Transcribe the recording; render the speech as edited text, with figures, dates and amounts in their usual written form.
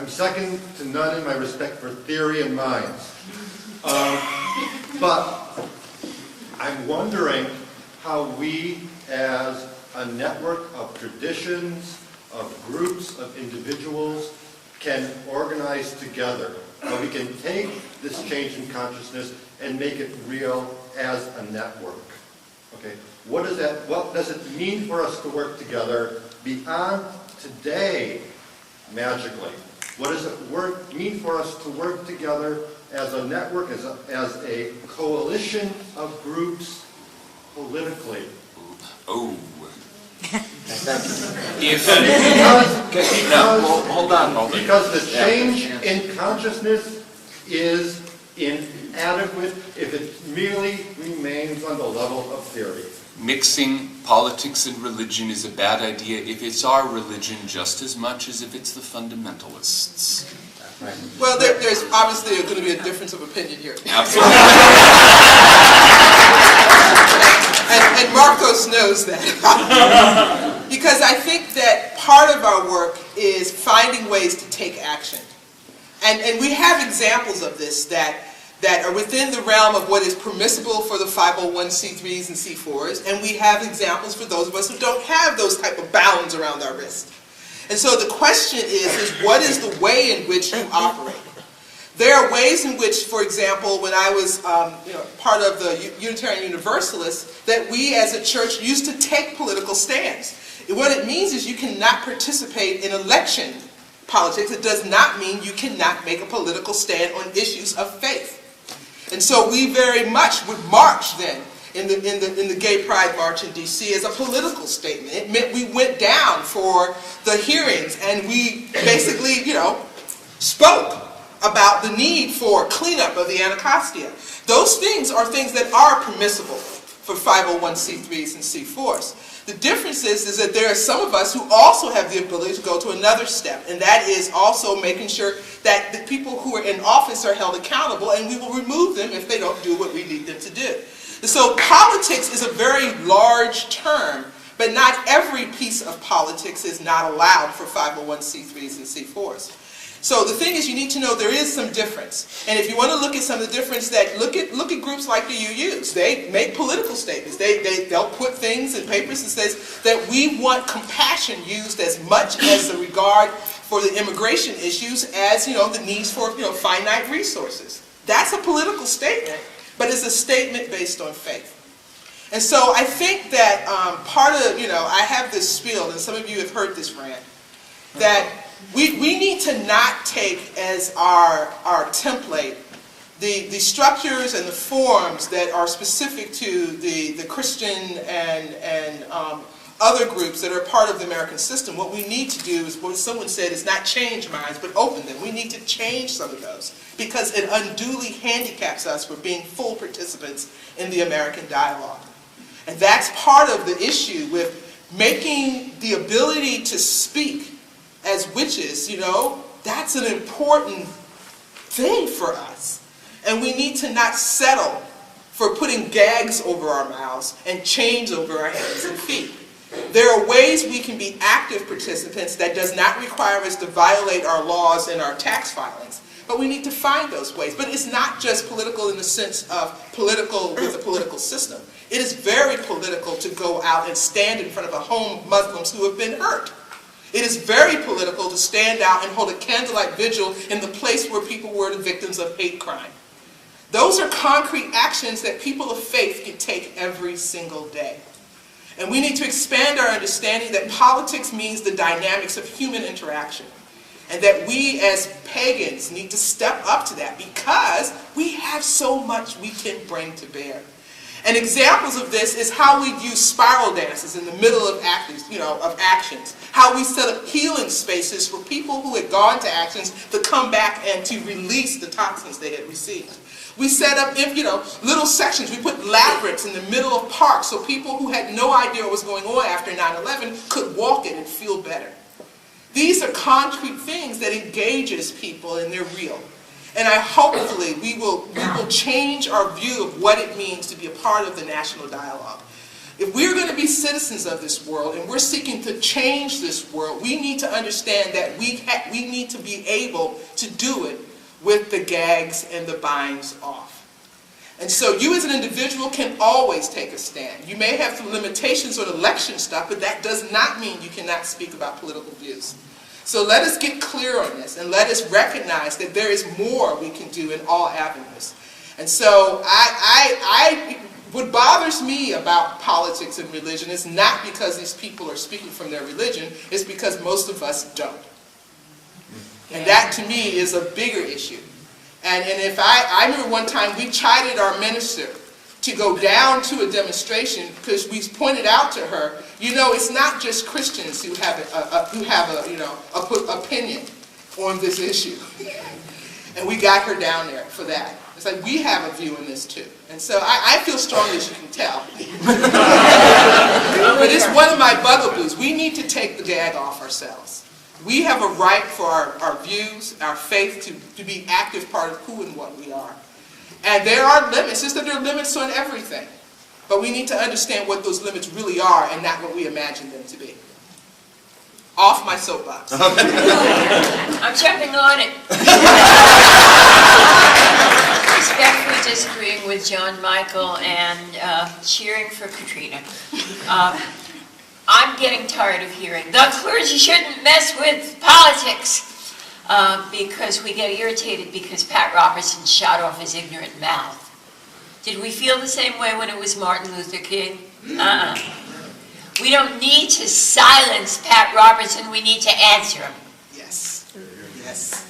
I'm second to none in my respect for theory and minds. But I'm wondering how we, as a network of traditions, of groups, of individuals, can organize together, how we can take this change in consciousness and make it real as a network. Okay, what does it mean for us to work together beyond today, magically? What does it mean for us to work together as a network, as a coalition of groups politically? Oh. Because the change in consciousness is inadequate if it merely remains on the level of theory. Mixing politics and religion is a bad idea if it's our religion just as much as if it's the fundamentalists. Right. Well, there's obviously going to be a difference of opinion here. Absolutely. and Marcos knows that. Because I think that part of our work is finding ways to take action. And we have examples of this that are within the realm of what is permissible for the 501c3s and C4s, and we have examples for those of us who don't have those type of bounds around our wrist. And so the question is what is the way in which you operate? There are ways in which, for example, when I was part of the Unitarian Universalists, that we as a church used to take political stands. And what it means is you cannot participate in election politics. It does not mean you cannot make a political stand on issues of faith. And so we very much would march then in the Gay Pride March in D.C. as a political statement. It meant we went down for the hearings and we basically, spoke about the need for cleanup of the Anacostia. Those things are things that are permissible for 501c3s and C4s. The difference is that there are some of us who also have the ability to go to another step, and that is also making sure that the people who are in office are held accountable, and we will remove them if they don't do what we need them to do. So politics is a very large term, but not every piece of politics is not allowed for 501c3s and C4s. So the thing is, you need to know there is some difference. And if you want to look at some of the difference, that look at groups like the UUs. They make political statements. They'll put things in papers that says that we want compassion used as much as the regard for the immigration issues as the needs for finite resources. That's a political statement, but it's a statement based on faith. And so I think that part of I have this spiel, and some of you have heard this rant, that we need to not take as our template the structures and the forms that are specific to the Christian and other groups that are part of the American system. What we need to do is what someone said is not change minds, but open them. We need to change some of those because it unduly handicaps us for being full participants in the American dialogue. And that's part of the issue with making the ability to speak as witches, that's an important thing for us. And we need to not settle for putting gags over our mouths and chains over our hands and feet. There are ways we can be active participants that does not require us to violate our laws and our tax filings. But we need to find those ways. But it's not just political in the sense of political with the political system. It is very political to go out and stand in front of a home Muslims who have been hurt. It is very political to stand out and hold a candlelight vigil in the place where people were the victims of hate crime. Those are concrete actions that people of faith can take every single day. And we need to expand our understanding that politics means the dynamics of human interaction. And that we as pagans need to step up to that because we have so much we can bring to bear. And examples of this is how we use spiral dances in the middle of actions. How we set up healing spaces for people who had gone to actions to come back and to release the toxins they had received. We set up, little sections. We put labyrinths in the middle of parks so people who had no idea what was going on after 9/11 could walk it and feel better. These are concrete things that engages people and they're real. And hopefully we will change our view of what it means to be a part of the national dialogue. If we're going to be citizens of this world and we're seeking to change this world, we need to understand that we need to be able to do it with the gags and the binds off. And so you as an individual can always take a stand. You may have some limitations on election stuff, but that does not mean you cannot speak about political views. So let us get clear on this and let us recognize that there is more we can do in all avenues. And so what bothers me about politics and religion is not because these people are speaking from their religion, it's because most of us don't. And that to me is a bigger issue. And if I remember one time we chided our minister to go down to a demonstration because we pointed out to her, it's not just Christians who have a opinion on this issue. And we got her down there for that. It's like we have a view on this too. And so I feel strongly, as you can tell. But it's one of my bugaboos. We need to take the gag off ourselves. We have a right for our views, our faith to be active part of who and what we are. And there are limits, just that there are limits on everything. But we need to understand what those limits really are and not what we imagine them to be. Off my soapbox. I'm jumping on it. Respectfully disagreeing with John Michael and cheering for Katrina. I'm getting tired of hearing the clergy shouldn't mess with politics because we get irritated because Pat Robertson shot off his ignorant mouth. Did we feel the same way when it was Martin Luther King? We don't need to silence Pat Robertson, we need to answer him. Yes. Yes.